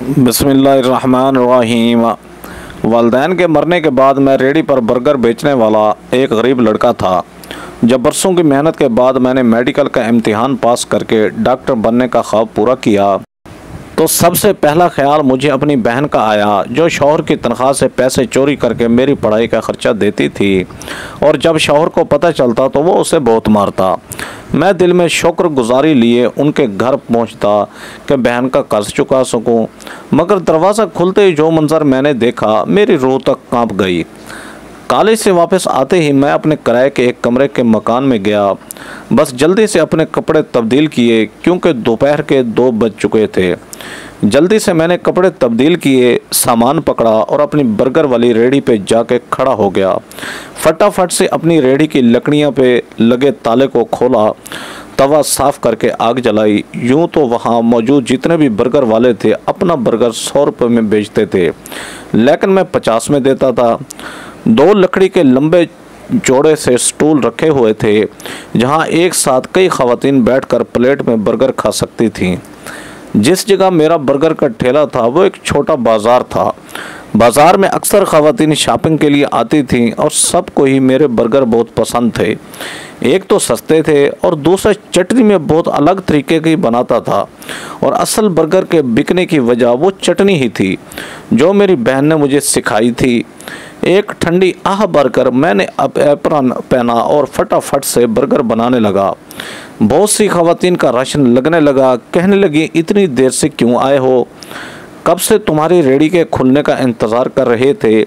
बिस्मिल्लाहिर्रहमानिर्रहीम। वालिदैन के मरने के बाद मैं रेहड़ी पर बर्गर बेचने वाला एक गरीब लड़का था। जब बरसों की मेहनत के बाद मैंने मेडिकल का इम्तिहान पास करके डॉक्टर बनने का ख्वाब पूरा किया तो सबसे पहला ख्याल मुझे अपनी बहन का आया, जो शौहर की तनख्वाह से पैसे चोरी करके मेरी पढ़ाई का ख़र्चा देती थी और जब शौहर को पता चलता तो वो उसे बहुत मारता। मैं दिल में शुक्रगुजारी लिए उनके घर पहुंचता कि बहन का कर्ज चुका सकूं, मगर दरवाज़ा खुलते ही जो मंजर मैंने देखा मेरी रूह तक कांप गई। कॉलेज से वापस आते ही मैं अपने किराए के एक कमरे के मकान में गया। बस जल्दी से अपने कपड़े तब्दील किए क्योंकि दोपहर के 2 बज चुके थे। जल्दी से मैंने कपड़े तब्दील किए, सामान पकड़ा और अपनी बर्गर वाली रेहड़ी पे जाके खड़ा हो गया। फटाफट से अपनी रेहड़ी की लकड़ियाँ पे लगे ताले को खोला, तवा साफ़ करके आग जलाई। यूँ तो वहाँ मौजूद जितने भी बर्गर वाले थे अपना बर्गर 100 रुपये में बेचते थे, लेकिन मैं 50 में देता था। 2 लकड़ी के लंबे जोड़े से स्टूल रखे हुए थे जहाँ एक साथ कई ख़वातीन बैठकर प्लेट में बर्गर खा सकती थीं। जिस जगह मेरा बर्गर का ठेला था वो एक छोटा बाज़ार था। बाज़ार में अक्सर ख़वातीन शॉपिंग के लिए आती थीं और सबको ही मेरे बर्गर बहुत पसंद थे। एक तो सस्ते थे और दूसरा चटनी में बहुत अलग तरीके की बनाता था, और असल बर्गर के बिकने की वजह वो चटनी ही थी जो मेरी बहन ने मुझे सिखाई थी। एक ठंडी आह भरकर मैंने अब एप्रन पहना और फटाफट से बर्गर बनाने लगा। बहुत सी ख़वातीन का राशन लगने लगा। कहने लगी, इतनी देर से क्यों आए हो? कब से तुम्हारी रेहड़ी के खुलने का इंतज़ार कर रहे थे।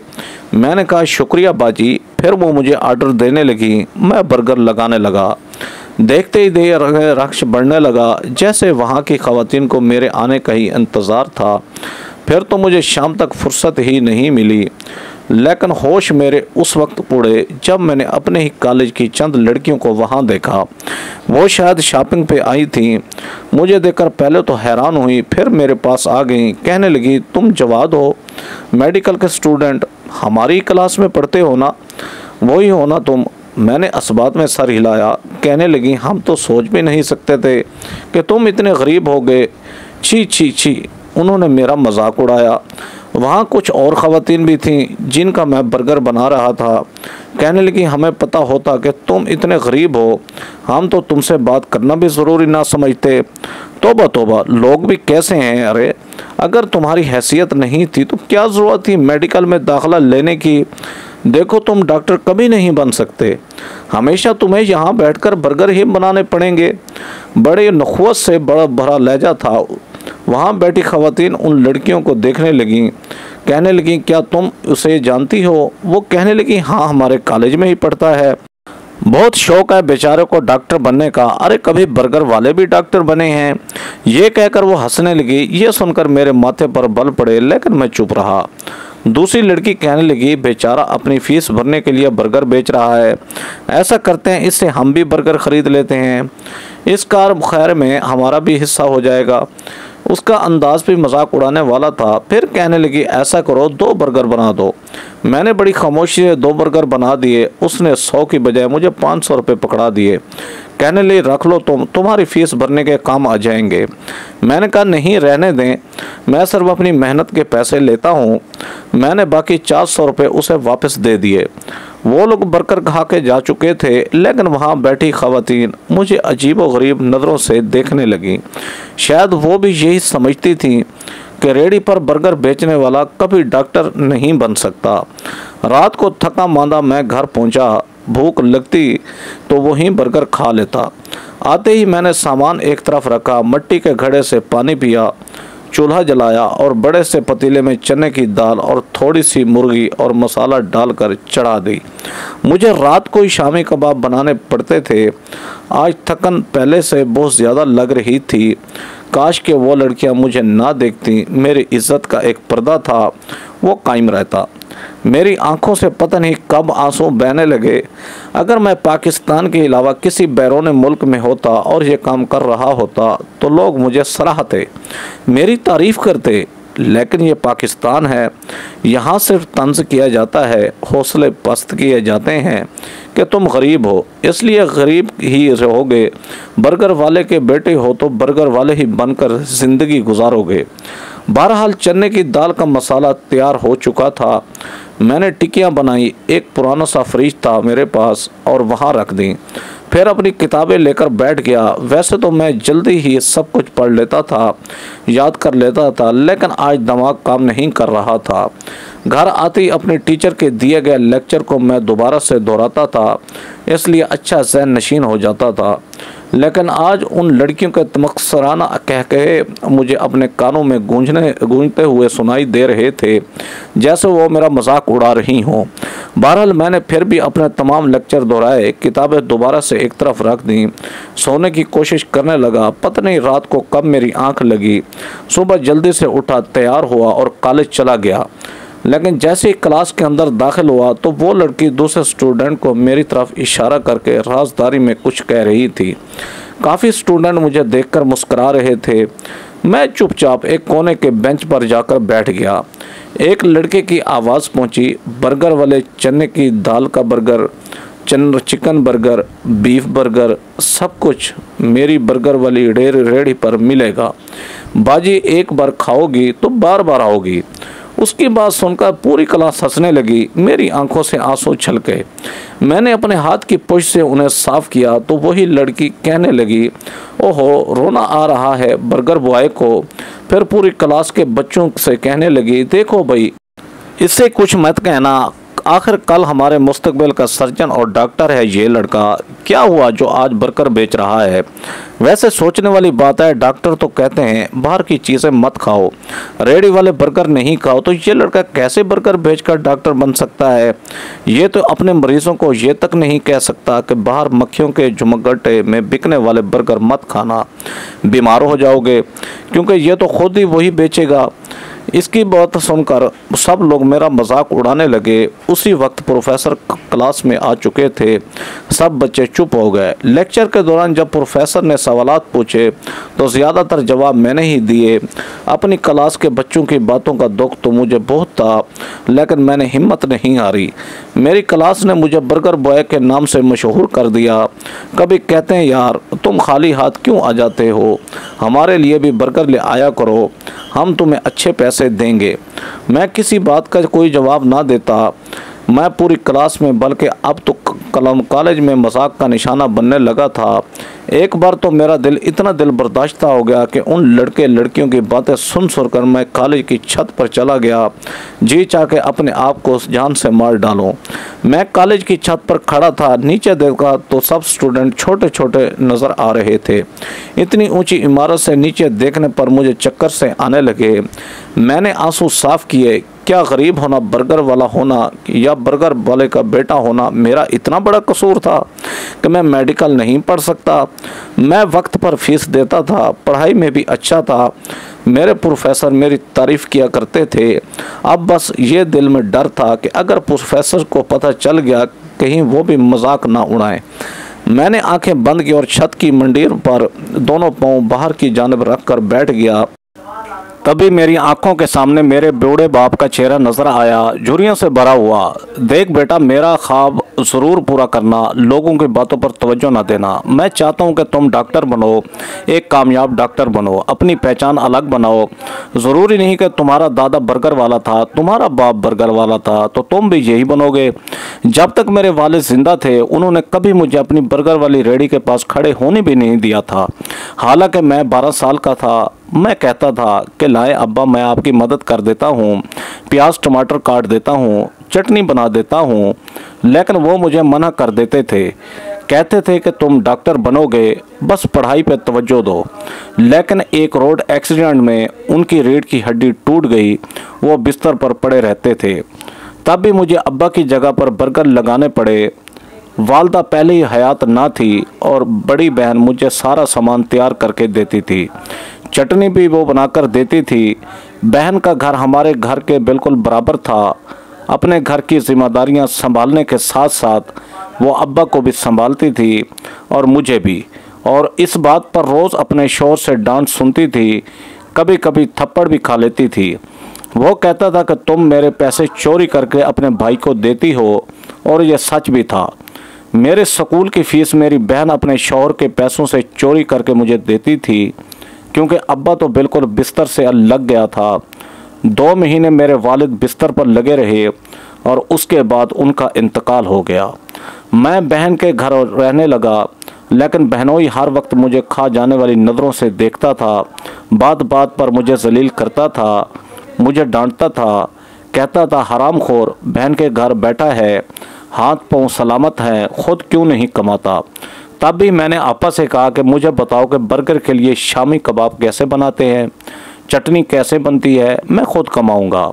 मैंने कहा, शुक्रिया बाजी। फिर वो मुझे आर्डर देने लगी। मैं बर्गर लगाने लगा। देखते ही देर रक्श बढ़ने लगा, जैसे वहाँ की ख़वातीन को मेरे आने का ही इंतज़ार था। फिर तो मुझे शाम तक फुर्सत ही नहीं मिली, लेकिन होश मेरे उस वक्त उड़े जब मैंने अपने ही कॉलेज की चंद लड़कियों को वहाँ देखा। वो शायद शॉपिंग पे आई थीं। मुझे देखकर पहले तो हैरान हुई, फिर मेरे पास आ गई। कहने लगी, तुम जवाद हो, मेडिकल के स्टूडेंट, हमारी क्लास में पढ़ते हो ना? वही हो ना तुम? मैंने असबात में सर हिलाया। कहने लगी, हम तो सोच भी नहीं सकते थे कि तुम इतने गरीब हो गए। छी छी छी। उन्होंने मेरा मजाक उड़ाया। वहाँ कुछ और ख़वातीन भी थीं जिनका मैं बर्गर बना रहा था। कहने लगी, हमें पता होता कि तुम इतने गरीब हो, हम तो तुमसे बात करना भी ज़रूरी ना समझते। तोबा तोबा, लोग भी कैसे हैं? अरे अगर तुम्हारी हैसियत नहीं थी तो क्या ज़रूरत थी मेडिकल में दाखिला लेने की? देखो, तुम डॉक्टर कभी नहीं बन सकते, हमेशा तुम्हें यहाँ बैठकर बर्गर ही बनाने पड़ेंगे। बड़े नखवत से बड़ा भरा लहजा था। वहाँ बैठी ख़वातीन उन लड़कियों को देखने लगीं। कहने लगी, क्या तुम उसे जानती हो? वो कहने लगी, हाँ, हमारे कॉलेज में ही पढ़ता है, बहुत शौक़ है बेचारे को डॉक्टर बनने का। अरे कभी बर्गर वाले भी डॉक्टर बने हैं। ये कहकर वो हंसने लगी। ये सुनकर मेरे माथे पर बल पड़े, लेकिन मैं चुप रहा। दूसरी लड़की कहने लगी, बेचारा अपनी फ़ीस भरने के लिए बर्गर बेच रहा है। ऐसा करते हैं, इससे हम भी बर्गर ख़रीद लेते हैं, इस कार खैर में हमारा भी हिस्सा हो जाएगा। उसका अंदाज़ भी मजाक उड़ाने वाला था। फिर कहने लगी, ऐसा करो, 2 बर्गर बना दो। मैंने बड़ी खामोशी से 2 बर्गर बना दिए। उसने 100 की बजाय मुझे 500 रुपये पकड़ा दिए। कहने लगी, रख लो, तुम्हारी फ़ीस भरने के काम आ जाएंगे। मैंने कहा, नहीं, रहने दें, मैं सिर्फ अपनी मेहनत के पैसे लेता हूँ। मैंने बाकी 400 रुपये उसे वापस दे दिए। वो लोग बर्गर खा के जा चुके थे, लेकिन वहाँ बैठी ख़वातीन मुझे अजीब व गरीब नज़रों से देखने लगी। शायद वो भी यही समझती थीं कि रेहड़ी पर बर्गर बेचने वाला कभी डॉक्टर नहीं बन सकता। रात को थका मांदा मैं घर पहुँचा। भूख लगती तो वहीं बर्गर खा लेता। आते ही मैंने सामान एक तरफ रखा, मिट्टी के घड़े से पानी पिया, चूल्हा जलाया और बड़े से पतीले में चने की दाल और थोड़ी सी मुर्गी और मसाला डालकर चढ़ा दी। मुझे रात को ही शामी कबाब बनाने पड़ते थे। आज थकन पहले से बहुत ज़्यादा लग रही थी। काश के वो लड़कियां मुझे ना देखती। मेरी इज्जत का एक पर्दा था, वो कायम रहता। मेरी आंखों से पता नहीं कब आंसू बहने लगे। अगर मैं पाकिस्तान के अलावा किसी बैरून मुल्क में होता और ये काम कर रहा होता तो लोग मुझे सराहते, मेरी तारीफ़ करते। लेकिन ये पाकिस्तान है, यहाँ सिर्फ तंज किया जाता है, हौसले पस्त किए जाते हैं कि तुम गरीब हो इसलिए गरीब ही रहोगे, बर्गर वाले के बेटे हो तो बर्गर वाले ही बनकर ज़िंदगी गुजारोगे। बहरहाल चने की दाल का मसाला तैयार हो चुका था। मैंने टिक्कियाँ बनाई, एक पुराना सा फ्रिज था मेरे पास और वहाँ रख दी। फिर अपनी किताबें लेकर बैठ गया। वैसे तो मैं जल्दी ही सब कुछ पढ़ लेता था, याद कर लेता था, लेकिन आज दिमाग काम नहीं कर रहा था। घर आते ही अपने टीचर के दिए गए लेक्चर को मैं दोबारा से दोहराता था, इसलिए अच्छा ज़हन नशीन हो जाता था। लेकिन आज उन लड़कियों के तमक्सराना कह कहे मुझे अपने कानों में गूंजते हुए सुनाई दे रहे थे, जैसे वो मेरा मजाक उड़ा रही हों। बहरहाल मैंने फिर भी अपने तमाम लेक्चर दोहराए, किताबें दोबारा से एक तरफ रख दी, सोने की कोशिश करने लगा। पता नहीं रात को कब मेरी आंख लगी। सुबह जल्दी से उठा, तैयार हुआ और कॉलेज चला गया। लेकिन जैसे ही क्लास के अंदर दाखिल हुआ तो वो लड़की दूसरे स्टूडेंट को मेरी तरफ इशारा करके राजदारी में कुछ कह रही थी। काफ़ी स्टूडेंट मुझे देखकर मुस्करा रहे थे। मैं चुपचाप एक कोने के बेंच पर जाकर बैठ गया। एक लड़के की आवाज़ पहुंची, बर्गर वाले चने की दाल का burger, chicken burger, beef burger, सब कुछ मेरी बर्गर वाली रेहड़ी पर मिलेगा। बाजी एक बार खाओगी तो बार बार आओगी। उसकी बात सुनकर पूरी क्लास हंसने लगी। मेरी आंखों से आंसू छलके। मैंने अपने हाथ की पुश से उन्हें साफ किया तो वही लड़की कहने लगी, ओहो रोना आ रहा है बर्गर बॉय को। फिर पूरी क्लास के बच्चों से कहने लगी, देखो भाई इससे कुछ मत कहना, आखिर कल हमारे मुस्तकबिल का सर्जन और डॉक्टर है ये लड़का। क्या हुआ जो आज बर्गर बेच रहा है? वैसे सोचने वाली बात है, डॉक्टर तो कहते हैं बाहर की चीज़ें मत खाओ, रेडी वाले बर्गर नहीं खाओ, तो ये लड़का कैसे बर्गर बेचकर डॉक्टर बन सकता है? ये तो अपने मरीजों को ये तक नहीं कह सकता कि बाहर मक्खियों के झुमगट्टे में बिकने वाले बर्गर मत खाना, बीमार हो जाओगे, क्योंकि ये तो खुद ही वही बेचेगा। इसकी बात सुनकर सब लोग मेरा मजाक उड़ाने लगे। उसी वक्त प्रोफेसर क्लास में आ चुके थे। सब बच्चे चुप हो गए। लेक्चर के दौरान जब प्रोफेसर ने सवालात पूछे तो ज़्यादातर जवाब मैंने ही दिए। अपनी क्लास के बच्चों की बातों का दुख तो मुझे बहुत था, लेकिन मैंने हिम्मत नहीं हारी। मेरी क्लास ने मुझे बर्गर बॉय के नाम से मशहूर कर दिया। कभी कहते हैं, यार तुम खाली हाथ क्यों आ जाते हो, हमारे लिए भी बर्गर ले आया करो, हम तुम्हें अच्छे पैसे देंगे। मैं किसी बात का कोई जवाब ना देता। मैं पूरी क्लास में, बल्कि अब तो कॉलेज में मजाक का निशाना बनने लगा था। एक बार तो मेरा दिल इतना दिल बर्दाश्त हो गया कि उन लड़के लड़कियों की बातें सुन कर मैं कॉलेज की छत पर चला गया, जी चाह के अपने आप को जान से मार डालूं। मैं कॉलेज की छत पर खड़ा था, नीचे देखा तो सब स्टूडेंट छोटे छोटे नज़र आ रहे थे। इतनी ऊंची इमारत से नीचे देखने पर मुझे चक्कर से आने लगे। मैंने आंसू साफ किए। क्या गरीब होना, बर्गर वाला होना या बर्गर वाले का बेटा होना मेरा इतना बड़ा कसूर था कि मैं मेडिकल नहीं पढ़ सकता? मैं वक्त पर फीस देता था, पढ़ाई में भी अच्छा था, मेरे प्रोफेसर मेरी तारीफ़ किया करते थे। अब बस ये दिल में डर था कि अगर प्रोफेसर को पता चल गया कहीं वो भी मजाक ना उड़ाएं। मैंने आंखें बंद की और छत की मंडीर पर दोनों पाँव बाहर की जानिब रख कर बैठ गया। तभी मेरी आंखों के सामने मेरे बूढ़े बाप का चेहरा नजर आया, झुर्रियों से भरा हुआ। देख बेटा, मेरा ख्वाब ज़रूर पूरा करना, लोगों की बातों पर तवज्जो ना देना। मैं चाहता हूं कि तुम डॉक्टर बनो, एक कामयाब डॉक्टर बनो, अपनी पहचान अलग बनाओ। ज़रूरी नहीं कि तुम्हारा दादा बर्गर वाला था, तुम्हारा बाप बर्गर वाला था तो तुम भी यही बनोगे। जब तक मेरे वालिद जिंदा थे उन्होंने कभी मुझे अपनी बर्गर वाली रेहड़ी के पास खड़े होने भी नहीं दिया था। हालांकि मैं 12 साल का था। मैं कहता था कि लाए अब्बा, मैं आपकी मदद कर देता हूँ, प्याज टमाटर काट देता हूँ, चटनी बना देता हूँ, लेकिन वो मुझे मना कर देते थे। कहते थे कि तुम डॉक्टर बनोगे, बस पढ़ाई पे तवज्जो दो। लेकिन एक रोड एक्सीडेंट में उनकी रीढ़ की हड्डी टूट गई, वो बिस्तर पर पड़े रहते थे। तब भी मुझे अब्बा की जगह पर बर्गर लगाने पड़े। वालदा पहले ही हयात ना थी और बड़ी बहन मुझे सारा सामान तैयार करके देती थी, चटनी भी वो बनाकर देती थी। बहन का घर हमारे घर के बिल्कुल बराबर था। अपने घर की जिम्मेदारियां संभालने के साथ साथ वो अब्बा को भी संभालती थी और मुझे भी, और इस बात पर रोज़ अपने शोर से डांट सुनती थी कभी कभी थप्पड़ भी खा लेती थी। वो कहता था कि तुम मेरे पैसे चोरी करके अपने भाई को देती हो, और यह सच भी था। मेरे स्कूल की फीस मेरी बहन अपने शौहर के पैसों से चोरी करके मुझे देती थी, क्योंकि अब्बा तो बिल्कुल बिस्तर से लग गया था। 2 महीने मेरे वालिद बिस्तर पर लगे रहे और उसके बाद उनका इंतकाल हो गया। मैं बहन के घर रहने लगा, लेकिन बहनोई हर वक्त मुझे खा जाने वाली नज़रों से देखता था। बात बात पर मुझे जलील करता था, मुझे डांटता था, कहता था हरामखोर, बहन के घर बैठा है, हाथ पांव सलामत हैं, खुद क्यों नहीं कमाता। तब भी मैंने आपा से कहा कि मुझे बताओ कि बर्गर के लिए शामी कबाब कैसे बनाते हैं, चटनी कैसे बनती है, मैं खुद कमाऊंगा,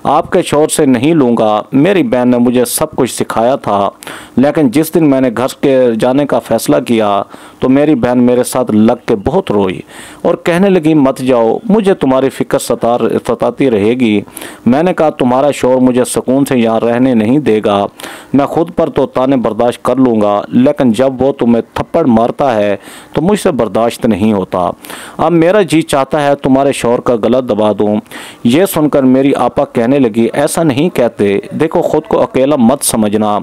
आपके शौहर से नहीं लूँगा। मेरी बहन ने मुझे सब कुछ सिखाया था, लेकिन जिस दिन मैंने घर के जाने का फ़ैसला किया तो मेरी बहन मेरे साथ लग के बहुत रोई और कहने लगी मत जाओ, मुझे तुम्हारी फ़िक्र सताती रहेगी। मैंने कहा तुम्हारा शौहर मुझे सुकून से यहाँ रहने नहीं देगा, मैं खुद पर तो ताने बर्दाश्त कर लूँगा, लेकिन जब वो तुम्हें थप्पड़ मारता है तो मुझसे बर्दाश्त नहीं होता। अब मेरा जी चाहता है तुम्हारे शौहर का गला दबा दूँ। ये सुनकर मेरी आपा कहने लगी ऐसा नहीं कहते, देखो खुद को अकेला मत समझना,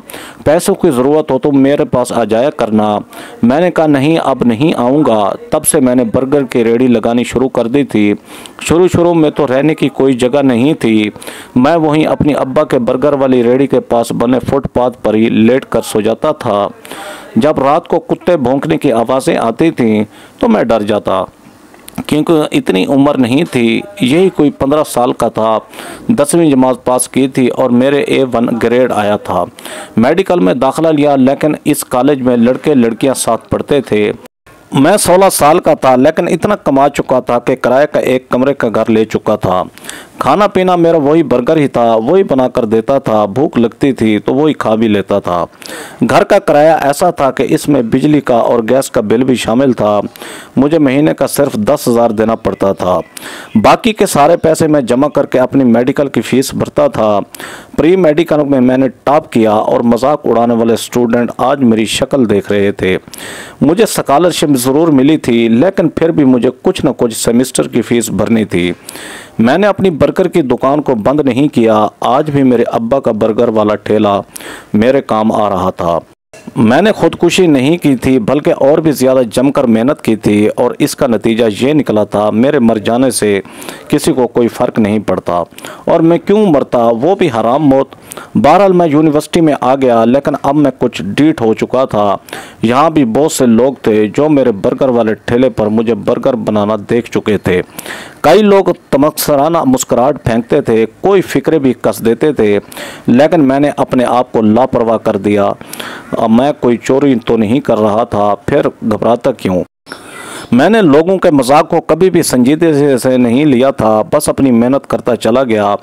पैसों की ज़रूरत हो तो मेरे पास आ जाया करना। मैंने कहा नहीं, अब नहीं आऊँगा। तब से मैंने बर्गर की रेहड़ी लगानी शुरू कर दी थी। शुरू में तो रहने की कोई जगह नहीं थी, मैं वहीं अपनी अब्बा के बर्गर वाली रेहड़ी के पास बने फुटपाथ पर ही लेट कर सो जाता था। जब रात को कुत्ते भौंकने की आवाज़ें आती थीं तो मैं डर जाता, क्योंकि इतनी उम्र नहीं थी, यही कोई 15 साल का था। 10वीं जमात पास की थी और मेरे A1 ग्रेड आया था। मेडिकल में दाखिला लिया, लेकिन इस कॉलेज में लड़के लड़कियां साथ पढ़ते थे। मैं 16 साल का था, लेकिन इतना कमा चुका था कि किराए का एक कमरे का घर ले चुका था। खाना पीना मेरा वही बर्गर ही था, वही बना कर देता था, भूख लगती थी तो वही खा भी लेता था। घर का किराया ऐसा था कि इसमें बिजली का और गैस का बिल भी शामिल था। मुझे महीने का सिर्फ 10,000 देना पड़ता था, बाकी के सारे पैसे मैं जमा करके अपनी मेडिकल की फ़ीस भरता था। प्री मेडिकल में मैंने टॉप किया और मजाक उड़ाने वाले स्टूडेंट आज मेरी शक्ल देख रहे थे। मुझे स्कॉलरशिप ज़रूर मिली थी, लेकिन फिर भी मुझे कुछ न कुछ सेमेस्टर की फ़ीस भरनी थी। मैंने अपनी बर्गर की दुकान को बंद नहीं किया। आज भी मेरे अब्बा का बर्गर वाला ठेला मेरे काम आ रहा था। मैंने खुदकुशी नहीं की थी, बल्कि और भी ज़्यादा जमकर मेहनत की थी, और इसका नतीजा ये निकला था मेरे मर जाने से किसी को कोई फ़र्क नहीं पड़ता, और मैं क्यों मरता वो भी हराम मौत। बहरहाल मैं यूनिवर्सिटी में आ गया, लेकिन अब मैं कुछ डीठ हो चुका था। यहाँ भी बहुत से लोग थे जो मेरे बर्गर वाले ठेले पर मुझे बर्गर बनाना देख चुके थे। कई लोग तमकसराना मुस्कुराहट फेंकते थे, कोई फिक्रे भी कस देते थे, लेकिन मैंने अपने आप को लापरवाह कर दिया। मैं कोई चोरी तो नहीं कर रहा था, फिर घबराता क्यों। मैंने लोगों के मजाक को कभी भी संजीदगी से नहीं लिया था, बस अपनी मेहनत करता चला गया।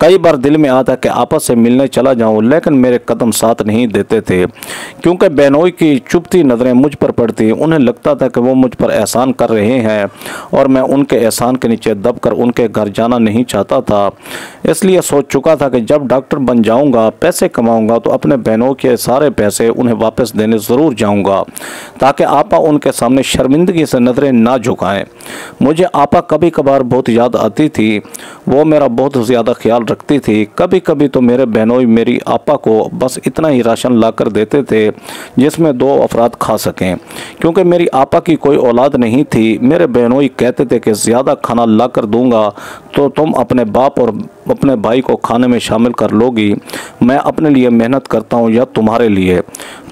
कई बार दिल में आता कि आपस से मिलने चला जाऊं, लेकिन मेरे कदम साथ नहीं देते थे, क्योंकि बहनोई की चुभती नज़रें मुझ पर पड़ती। उन्हें लगता था कि वो मुझ पर एहसान कर रहे हैं, और मैं उनके एहसान के नीचे दबकर उनके घर जाना नहीं चाहता था। इसलिए सोच चुका था कि जब डॉक्टर बन जाऊँगा, पैसे कमाऊँगा, तो अपने बहनों के सारे पैसे उन्हें वापस देने ज़रूर जाऊँगा, ताकि आपा उनके सामने शर्मिंदगी से नज़रें ना झुकाएं। मुझे आपा कभी कभार बहुत याद आती थी, वो मेरा बहुत ज़्यादा ख्याल रखती थी। कभी कभी तो मेरे बहनोई मेरी आपा को बस इतना ही राशन ला कर देते थे जिसमें 2 अफराद खा सकें, क्योंकि मेरी आपा की कोई औलाद नहीं थी। मेरे बहनोई कहते थे कि ज़्यादा खाना ला कर दूँगा तो तुम अपने बाप और अपने भाई को खाने में शामिल कर लोगी। मैं अपने लिए मेहनत करता हूँ या तुम्हारे लिए?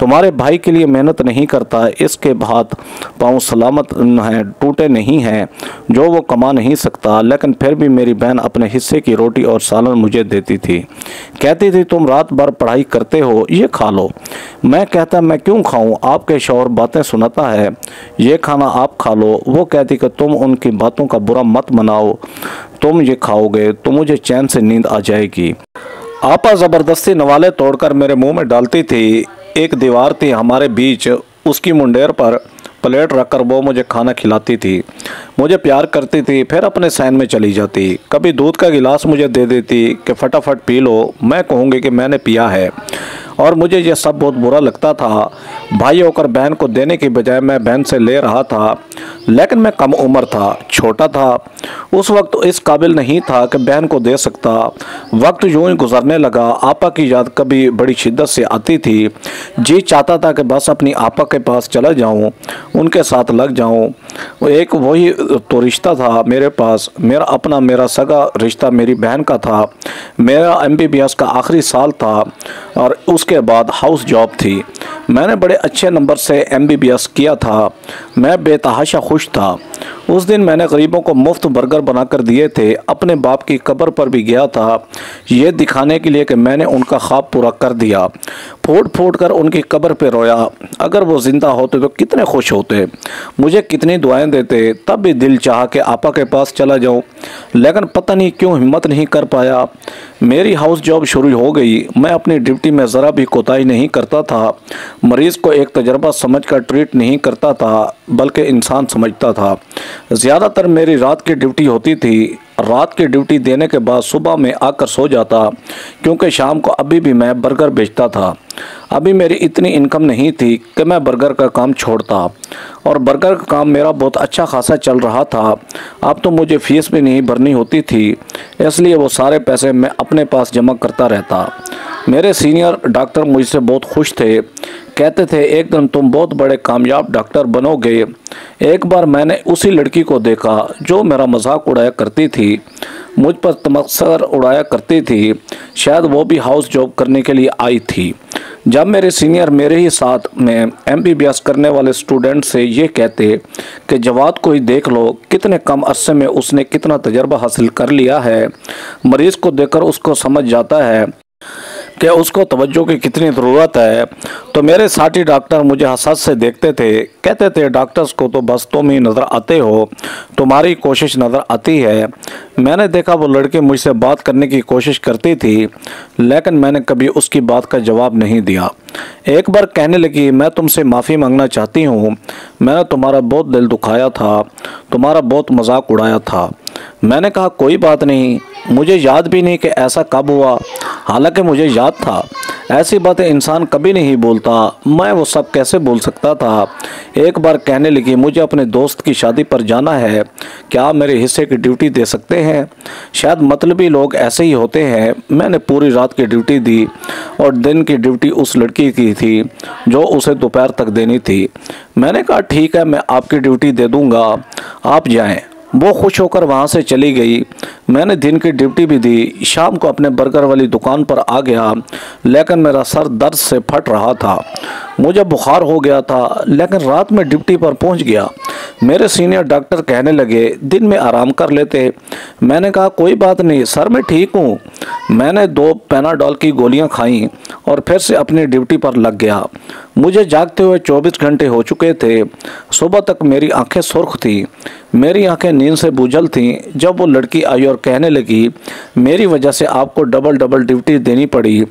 तुम्हारे भाई के लिए मेहनत नहीं करता, इसके हाथ पाँव सलामत हैं, टूटे नहीं हैं, जो वो कमा नहीं सकता, लेकिन फिर भी मेरी बहन अपने हिस्से की रोटी और सालन मुझे देती थी। कहती थी तुम रात भर पढ़ाई करते हो, ये खा लो। मैं कहता मैं क्यों खाऊं, आपके शौहर बातें सुनाता है, ये खाना आप खा लो। वो कहती कि तुम उनकी बातों का बुरा मत मनाओ, तुम ये खाओगे तो मुझे चैन से नींद आ जाएगी। आपा ज़बरदस्ती नवाले तोड़कर मेरे मुंह में डालती थी। एक दीवार थी हमारे बीच, उसकी मुंडेर पर प्लेट रखकर वो मुझे खाना खिलाती थी, मुझे प्यार करती थी, फिर अपने सैन में चली जाती। कभी दूध का गिलास मुझे दे देती कि फटाफट पी लो, मैं कहूँगी कि मैंने पिया है, और मुझे यह सब बहुत बुरा लगता था। भाई होकर बहन को देने की बजाय मैं बहन से ले रहा था, लेकिन मैं कम उम्र था, छोटा था, उस वक्त इस काबिल नहीं था कि बहन को दे सकता। वक्त यूं ही गुजरने लगा। आपा की याद कभी बड़ी शिद्दत से आती थी। जी चाहता था कि बस अपनी आपा के पास चला जाऊं, उनके साथ लग जाऊं। एक वही तो रिश्ता था मेरे पास, मेरा अपना, मेरा सगा रिश्ता मेरी बहन का था। मेरा MBBS का आखिरी साल था और उसके बाद हाउस जॉब थी। मैंने बड़े अच्छे नंबर से MBBS किया था। मैं बेतहाशा खुश था। उस दिन मैंने गरीबों को मुफ्त बर्गर बनाकर दिए थे। अपने बाप की कब्र पर भी गया था, ये दिखाने के लिए कि मैंने उनका ख्वाब पूरा कर दिया। फूट फूट कर उनकी कब्र पर रोया। अगर वो जिंदा होते तो कितने खुश होते, मुझे कितनी दुआएं देते। तब भी दिल चाहा कि आपा के पास चला जाऊं, लेकिन पता नहीं क्यों हिम्मत नहीं कर पाया। मेरी हाउस जॉब शुरू हो गई। मैं अपनी ड्यूटी में ज़रा भी कोताही नहीं करता था। मरीज़ को एक तजर्बा समझकर ट्रीट नहीं करता था, बल्कि इंसान समझता था। ज़्यादातर मेरी रात की ड्यूटी होती थी। रात की ड्यूटी देने के बाद सुबह में आकर सो जाता, क्योंकि शाम को अभी भी मैं बर्गर बेचता था। अभी मेरी इतनी इनकम नहीं थी कि मैं बर्गर का काम छोड़ता, और बर्गर का काम मेरा बहुत अच्छा खासा चल रहा था। अब तो मुझे फीस भी नहीं भरनी होती थी, इसलिए वो सारे पैसे मैं अपने पास जमा करता रहता। मेरे सीनियर डॉक्टर मुझसे बहुत खुश थे, कहते थे एक दिन तुम बहुत बड़े कामयाब डॉक्टर बनोगे। एक बार मैंने उसी लड़की को देखा जो मेरा मजाक उड़ाया करती थी, मुझ पर तमस्कर उड़ाया करती थी। शायद वो भी हाउस जॉब करने के लिए आई थी। जब मेरे सीनियर मेरे ही साथ में MBBS करने वाले स्टूडेंट से ये कहते कि जवाद को ही देख लो, कितने कम अरसे में उसने कितना तजर्बा हासिल कर लिया है, मरीज़ को देखकर उसको समझ जाता है कि उसको तवज्जो की कितनी ज़रूरत है, तो मेरे साथी डॉक्टर मुझे हसरत से देखते थे। कहते थे डॉक्टर्स को तो बस तुम ही नज़र आते हो, तुम्हारी कोशिश नज़र आती है। मैंने देखा वो लड़की मुझसे बात करने की कोशिश करती थी, लेकिन मैंने कभी उसकी बात का जवाब नहीं दिया। एक बार कहने लगी, मैं तुमसे माफ़ी मांगना चाहती हूँ, मैंने तुम्हारा बहुत दिल दुखाया था, तुम्हारा बहुत मजाक उड़ाया था। मैंने कहा कोई बात नहीं, मुझे याद भी नहीं कि ऐसा कब हुआ। हालांकि मुझे याद था। ऐसी बातें इंसान कभी नहीं बोलता, मैं वो सब कैसे बोल सकता था। एक बार कहने लगी, मुझे अपने दोस्त की शादी पर जाना है, क्या मेरे हिस्से की ड्यूटी दे सकते हैं? शायद मतलबी लोग ऐसे ही होते हैं। मैंने पूरी रात की ड्यूटी दी और दिन की ड्यूटी उस लड़की की थी जो उसे दोपहर तक देनी थी। मैंने कहा ठीक है, मैं आपकी ड्यूटी दे दूँगा, आप जाएँ। वो खुश होकर वहाँ से चली गई। मैंने दिन की ड्यूटी भी दी। शाम को अपने बर्गर वाली दुकान पर आ गया, लेकिन मेरा सर दर्द से फट रहा था। मुझे बुखार हो गया था, लेकिन रात में ड्यूटी पर पहुँच गया। मेरे सीनियर डॉक्टर कहने लगे दिन में आराम कर लेते। मैंने कहा कोई बात नहीं सर, मैं ठीक हूँ। मैंने 2 पैनाडोल की गोलियाँ खाईं और फिर से अपनी ड्यूटी पर लग गया। मुझे जागते हुए 24 घंटे हो चुके थे। सुबह तक मेरी आंखें सुर्ख थीं, मेरी आंखें नींद से बूझल थीं। जब वो लड़की आई और कहने लगी मेरी वजह से आपको डबल ड्यूटी देनी पड़ी,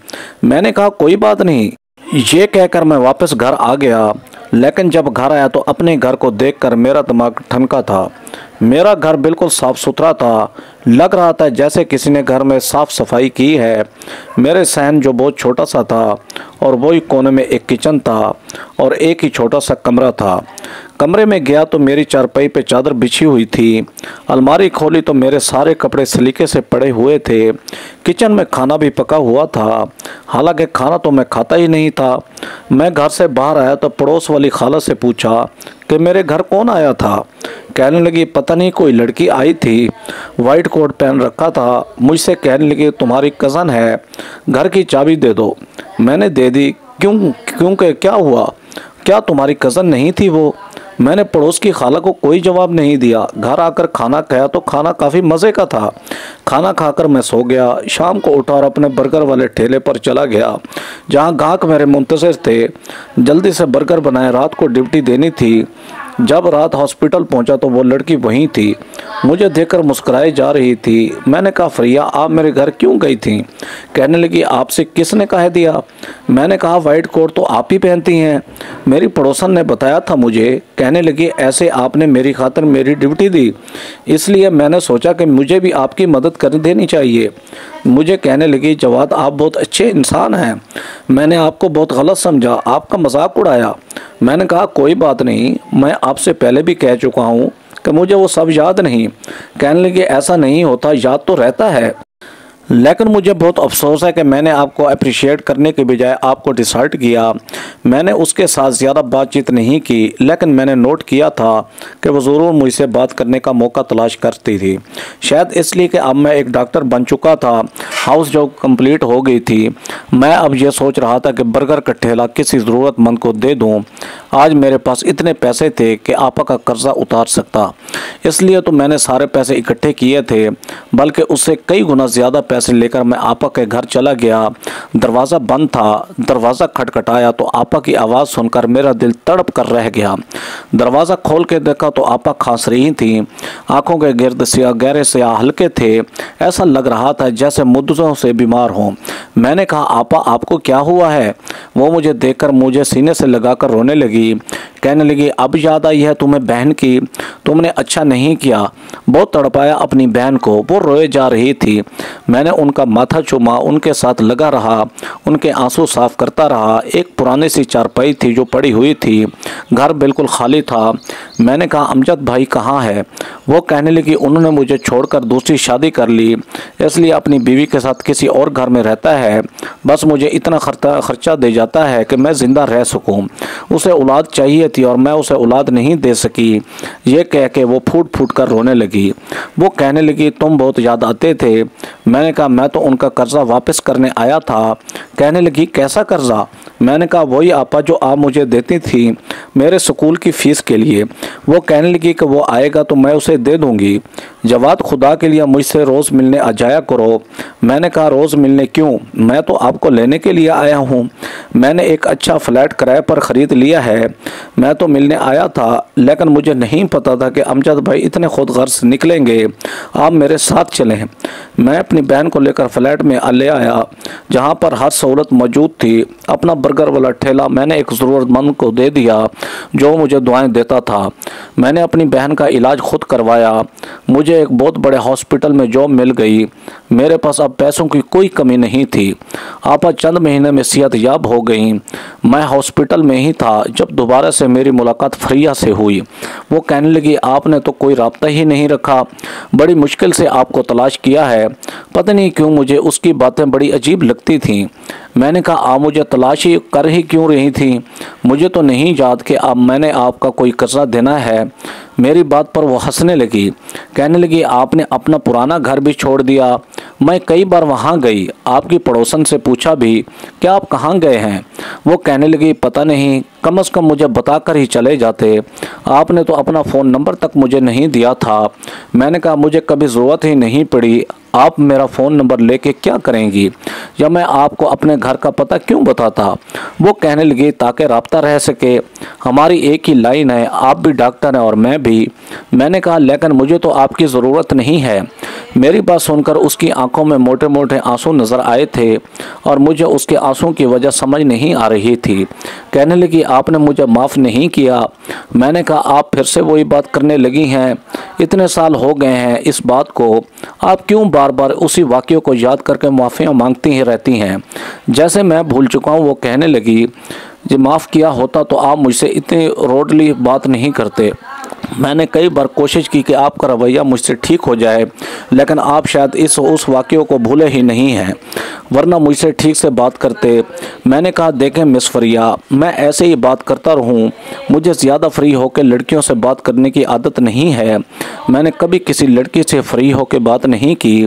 मैंने कहा कोई बात नहीं। ये कहकर मैं वापस घर आ गया, लेकिन जब घर आया तो अपने घर को देखकर मेरा दिमाग ठनका था। मेरा घर बिल्कुल साफ़ सुथरा था, लग रहा था जैसे किसी ने घर में साफ़ सफाई की है। मेरे सहन जो बहुत छोटा सा था, और वही कोने में एक किचन था और एक ही छोटा सा कमरा था। कमरे में गया तो मेरी चारपाई पे चादर बिछी हुई थी। अलमारी खोली तो मेरे सारे कपड़े सलीके से पड़े हुए थे। किचन में खाना भी पका हुआ था, हालांकि खाना तो मैं खाता ही नहीं था। मैं घर से बाहर आया तो पड़ोस वाली खाला से पूछा कि मेरे घर कौन आया था। कहने लगी पता नहीं, कोई लड़की आई थी, वाइट कोट पहन रखा था। मुझसे कहने लगी तुम्हारी कज़न है, घर की चाबी दे दो। मैंने दे दी। क्योंकि क्या हुआ, क्या तुम्हारी कज़न नहीं थी वो? मैंने पड़ोस की खाला को कोई जवाब नहीं दिया। घर आकर खाना खाया तो खाना काफ़ी मज़े का था। खाना खाकर मैं सो गया। शाम को उठा और अपने बर्गर वाले ठेले पर चला गया, जहां ग्राहक मेरे मुंतज़िर थे। जल्दी से बर्गर बनाए, रात को ड्यूटी देनी थी। जब रात हॉस्पिटल पहुंचा तो वो लड़की वहीं थी, मुझे देखकर मुस्कुराई जा रही थी। मैंने कहा फरिया आप मेरे घर क्यों गई थी? कहने लगी आपसे किसने कह दिया? मैंने कहा वाइट कोट तो आप ही पहनती हैं, मेरी पड़ोसन ने बताया था मुझे। कहने लगी ऐसे आपने मेरी खातिर मेरी ड्यूटी दी, इसलिए मैंने सोचा कि मुझे भी आपकी मदद कर देनी चाहिए। मुझे कहने लगी, जवाद आप बहुत अच्छे इंसान हैं, मैंने आपको बहुत गलत समझा, आपका मजाक उड़ाया। मैंने कहा कोई बात नहीं, मैं आपसे पहले भी कह चुका हूँ कि मुझे वो सब याद नहीं। कहने लगी ऐसा नहीं होता, याद तो रहता है, लेकिन मुझे बहुत अफसोस है कि मैंने आपको अप्रिशिएट करने के बजाय आपको डिसर्ट किया। मैंने उसके साथ ज़्यादा बातचीत नहीं की, लेकिन मैंने नोट किया था कि वो ज़रूर मुझसे बात करने का मौका तलाश करती थी। शायद इसलिए कि अब मैं एक डॉक्टर बन चुका था, हाउस जॉब कंप्लीट हो गई थी। मैं अब ये सोच रहा था कि बर्गर का ठेला किसी ज़रूरतमंद को दे दूँ। आज मेरे पास इतने पैसे थे कि आपा का कर्जा उतार सकता, इसलिए तो मैंने सारे पैसे इकट्ठे किए थे, बल्कि उससे कई गुना ज़्यादा पैसे लेकर मैं आपा के घर चला गया। दरवाज़ा बंद था, दरवाज़ा खटखटाया तो आपा की आवाज़ सुनकर मेरा दिल तड़प कर रह गया। दरवाज़ा खोल के देखा तो आपा खांस रही थी, आंखों के गिर्द सियाह गहरे सियाह हल्के थे, ऐसा लग रहा था जैसे मुद्दों से बीमार हों। मैंने कहा आपा आपको क्या हुआ है? वो मुझे देखकर मुझे सीने से लगाकर रोने लगी। कहने लगी अब याद आई है तुम्हें बहन की, तुमने अच्छा नहीं किया। बहुत तड़पाया अपनी बहन को, वो रोए जा रही थी। मैंने उनका माथा चूमा, उनके साथ लगा रहा, उनके आंसू साफ करता रहा। एक पुरानी सी चारपाई थी जो पड़ी हुई थी, घर बिल्कुल खाली था। मैंने कहा अमजद भाई कहाँ है? वो कहने लगी उन्होंने मुझे छोड़कर दूसरी शादी कर ली, इसलिए अपनी बीवी के साथ किसी और घर में रहता है। बस मुझे इतना खर्चा दे जाता है कि मैं ज़िंदा रह सकूं। उसे औलाद चाहिए थी और मैं उसे औलाद नहीं दे सकी। ये कह के वो फूट फूट कर रोने लगी। वो कहने लगी तुम बहुत याद आते थे। मैंने कहा मैं तो उनका कर्जा वापस करने आया था। कहने लगी कैसा कर्जा? मैंने कहा वही आपा जो आप मुझे देती थी मेरे स्कूल की फ़ीस के लिए। वो कहने लगी कि वो आएगा तो मैं उसे दे दूंगी। जवाद खुदा के लिए मुझसे रोज़ मिलने आ जाया करो। मैंने कहा रोज़ मिलने क्यों? मैं तो आपको लेने के लिए आया हूँ। मैंने एक अच्छा फ्लैट किराए पर ख़रीद लिया है। मैं तो मिलने आया था, लेकिन मुझे नहीं पता था कि अमजद भाई इतने खुदगर्ज निकलेंगे। आप मेरे साथ चलें। मैं अपनी बहन को लेकर फ्लैट में ले आया, जहाँ पर हर सहूलत मौजूद थी। अपना बर्गर वाला ठेला मैंने एक ज़रूरतमंद को दे दिया जो मुझे दुआएं देता था। मैंने अपनी बहन का इलाज खुद करवाया। मुझे एक बहुत बड़े हॉस्पिटल में जॉब मिल गई। मेरे पास अब पैसों की कोई कमी नहीं थी। आपा चंद महीने में सेहत याब हो गई। मैं हॉस्पिटल में ही था जब दोबारा से मेरी मुलाकात फरिया से हुई। वो कहने लगी आपने तो कोई राब्ता ही नहीं रखा, बड़ी मुश्किल से आपको तलाश किया है। पता नहीं क्यों मुझे उसकी बातें बड़ी अजीब लगती थीं। मैंने कहा आप मुझे तलाश ही कर ही क्यों रही थी? मुझे तो नहीं याद कि अब मैंने आपका कोई कर्जा देना है। मेरी बात पर वो हंसने लगी। कहने लगी आपने अपना पुराना घर भी छोड़ दिया। मैं कई बार वहाँ गई, आपकी पड़ोसन से पूछा भी कि आप कहाँ गए हैं। वो कहने लगी पता नहीं, कम से कम मुझे बताकर ही चले जाते। आपने तो अपना फ़ोन नंबर तक मुझे नहीं दिया था। मैंने कहा मुझे कभी ज़रूरत ही नहीं पड़ी, आप मेरा फ़ोन नंबर लेके क्या करेंगी, या मैं आपको अपने घर का पता क्यों बताता? वो कहने लगी ताकि राब्ता रह सके, हमारी एक ही लाइन है, आप भी डॉक्टर हैं और मैं भी। मैंने कहा लेकिन मुझे तो आपकी ज़रूरत नहीं है। मेरी बात सुनकर उसकी आंखों में मोटे मोटे आंसू नज़र आए थे और मुझे उसके आंसू की वजह समझ नहीं आ रही थी। कहने लगी आपने मुझे माफ़ नहीं किया। मैंने कहा आप फिर से वही बात करने लगी हैं, इतने साल हो गए हैं इस बात को, आप क्यों बार बार उसी वाक़ये को याद करके माफ़ियाँ मांगती ही रहती हैं, जैसे मैं भूल चुका हूँ। वो कहने लगी जो माफ़ किया होता तो आप मुझसे इतनी रोडली बात नहीं करते। मैंने कई बार कोशिश की कि आपका रवैया मुझसे ठीक हो जाए, लेकिन आप शायद उस वाक़ये को भूले ही नहीं हैं, वरना मुझसे ठीक से बात करते। मैंने कहा देखें मिस फरिया, मैं ऐसे ही बात करता रहूं, मुझे ज़्यादा फ्री होकर लड़कियों से बात करने की आदत नहीं है। मैंने कभी किसी लड़की से फ्री होकर बात नहीं की।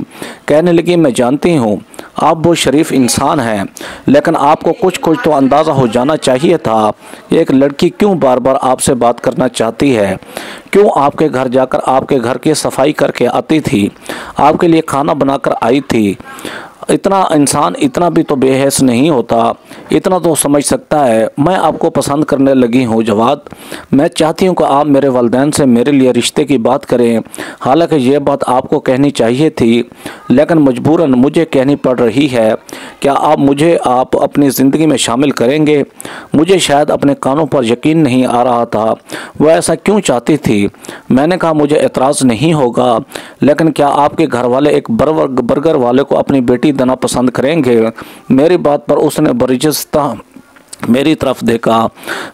कहने लगी मैं जानती हूँ आप बहुत शरीफ इंसान हैं, लेकिन आपको कुछ तो अंदाज़ा हो जाना चाहिए था एक लड़की क्यों बार बार आपसे बात करना चाहती है, क्यों आपके घर जाकर आपके घर की सफाई करके आती थी, आपके लिए खाना बनाकर आई थी। इतना इंसान इतना भी तो बेहस नहीं होता, इतना तो समझ सकता है। मैं आपको पसंद करने लगी हूँ जवाद। मैं चाहती हूँ कि आप मेरे वालिदैन से मेरे लिए रिश्ते की बात करें। हालांकि ये बात आपको कहनी चाहिए थी, लेकिन मजबूरन मुझे कहनी पड़ रही है। क्या आप अपनी ज़िंदगी में शामिल करेंगे? मुझे शायद अपने कानों पर यकीन नहीं आ रहा था। वह ऐसा क्यों चाहती थी? मैंने कहा मुझे एतराज़ नहीं होगा, लेकिन क्या आपके घर वाले एक बर्गर वाले को अपनी बेटी देना पसंद करेंगे? मेरी बात पर उसने बरिजस्ता मेरी तरफ देखा।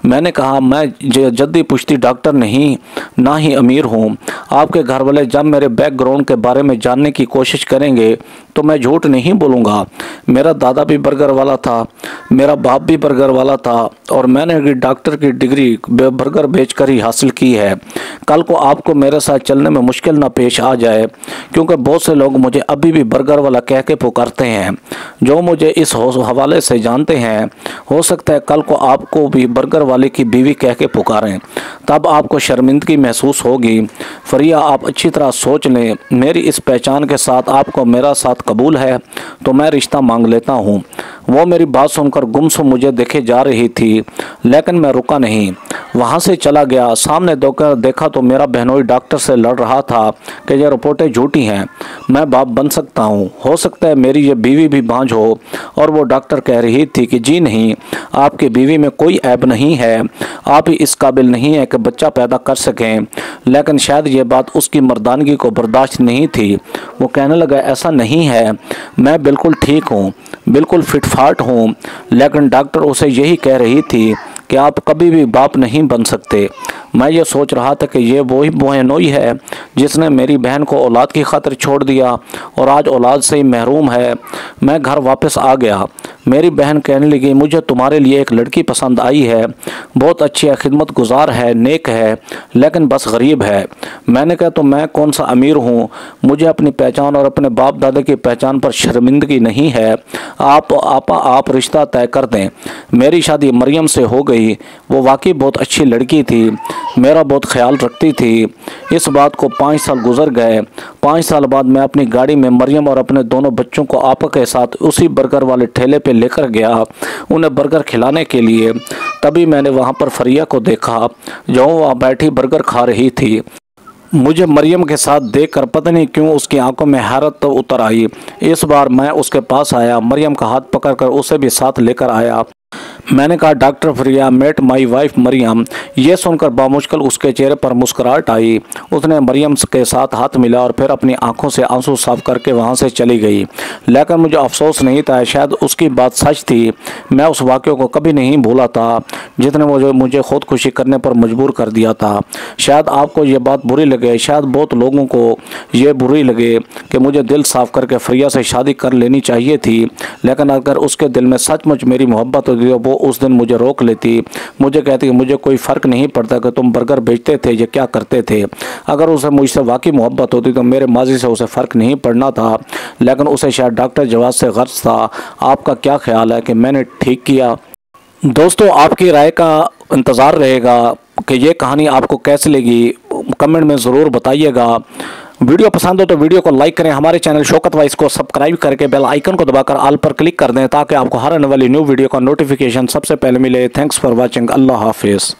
मैंने कहा मैं जद्दी पुश्ती डॉक्टर नहीं, ना ही अमीर हूँ। आपके घर वाले जब मेरे बैकग्राउंड के बारे में जानने की कोशिश करेंगे तो मैं झूठ नहीं बोलूँगा। मेरा दादा भी बर्गर वाला था, मेरा बाप भी बर्गर वाला था, और मैंने डॉक्टर की डिग्री बर्गर बेचकर ही हासिल की है। कल को आपको मेरे साथ चलने में मुश्किल ना पेश आ जाए, क्योंकि बहुत से लोग मुझे अभी भी बर्गर वाला कह के पुकारते हैं। जो मुझे इस हवाले से जानते हैं, हो सकता है कल को आपको भी बर्गर वाले की बीवी कह के पुकारें, तब आपको शर्मिंदगी महसूस होगी। फरिया, आप अच्छी तरह सोच लें। मेरी इस पहचान के साथ आपको मेरा साथ कबूल है तो मैं रिश्ता मांग लेता हूँ। वो मेरी बात सुनकर गुमसुम मुझे देखे जा रही थी, लेकिन मैं रुका नहीं, वहाँ से चला गया। सामने देखा तो मेरा बहनोई डॉक्टर से लड़ रहा था कि ये रिपोर्टें झूठी हैं, मैं बाप बन सकता हूँ, हो सकता है मेरी ये बीवी भी बांझ हो। और वो डॉक्टर कह रही थी कि जी नहीं, आपकी बीवी में कोई ऐब नहीं है, आप ही इस काबिल नहीं है कि बच्चा पैदा कर सकें। लेकिन शायद ये बात उसकी मर्दानगी को बर्दाश्त नहीं थी। वो कहने लगा ऐसा नहीं है, मैं बिल्कुल ठीक हूँ, बिल्कुल फिटफाट हूँ। लेकिन डॉक्टर उसे यही कह रही थी कि आप कभी भी बाप नहीं बन सकते। मैं ये सोच रहा था कि ये वही बहनोई है जिसने मेरी बहन को औलाद की खातिर छोड़ दिया और आज औलाद से ही महरूम है। मैं घर वापस आ गया। मेरी बहन कहने लगी मुझे तुम्हारे लिए एक लड़की पसंद आई है, बहुत अच्छी है, खिदमत गुजार है, नेक है, लेकिन बस गरीब है। मैंने कहा तो मैं कौन सा अमीर हूँ, मुझे अपनी पहचान और अपने बाप दादा की पहचान पर शर्मिंदगी नहीं है। आप रिश्ता तय कर दें। मेरी शादी मरियम से हो गई। वो वाकई बहुत अच्छी लड़की थी, मेरा बहुत ख्याल रखती थी। इस बात को 5 साल गुजर गए। 5 साल बाद मैं अपनी गाड़ी में मरियम और अपने दोनों बच्चों को आपा के साथ उसी बर्गर वाले ठेले पे लेकर गया, उन्हें बर्गर खिलाने के लिए। तभी मैंने वहाँ पर फरिया को देखा जो वहाँ बैठी बर्गर खा रही थी। मुझे मरियम के साथ देखकर पता नहीं क्यों उसकी आंखों में हैरत तो उतर आई। इस बार मैं उसके पास आया, मरियम का हाथ पकड़कर उसे भी साथ लेकर आया। मैंने कहा doctor Faria met my wife Mariam. ये सुनकर बामुश्किल उसके चेहरे पर मुस्कुराहट आई। उसने मरियम के साथ हाथ मिला और फिर अपनी आंखों से आंसू साफ करके वहां से चली गई। लेकिन मुझे अफसोस नहीं था, शायद उसकी बात सच थी। मैं उस वाक़े को कभी नहीं भूला था जिसने मुझे खुदकुशी करने पर मजबूर कर दिया था। शायद आपको ये बात बुरी लगे, शायद बहुत लोगों को ये बुरी लगे कि मुझे दिल साफ करके फरिया से शादी कर लेनी चाहिए थी। लेकिन अगर उसके दिल में सचमुच मेरी मोहब्बत होती तो वो उस दिन मुझे रोक लेती। मुझे कहती कि मुझे कोई फ़र्क नहीं पड़ता कि तुम बर्गर बेचते थे या क्या करते थे। अगर उसे मुझसे वाकई मोहब्बत होती तो मेरे माजी से उसे फ़र्क नहीं पड़ना था। लेकिन उसे शायद डॉक्टर जवाब से गर्ज था। आपका क्या ख्याल है कि मैंने ठीक किया? दोस्तों, आपकी राय का इंतज़ार रहेगा कि ये कहानी आपको कैसी लगी, कमेंट में ज़रूर बताइएगा। वीडियो पसंद हो तो वीडियो को लाइक करें, हमारे चैनल शौकत वाइस को सब्सक्राइब करके बेल आइकन को दबाकर ऑल पर क्लिक कर दें ताकि आपको हर आने वाली न्यू वीडियो का नोटिफिकेशन सबसे पहले मिले। Thanks for watching. अल्लाह हाफिज़।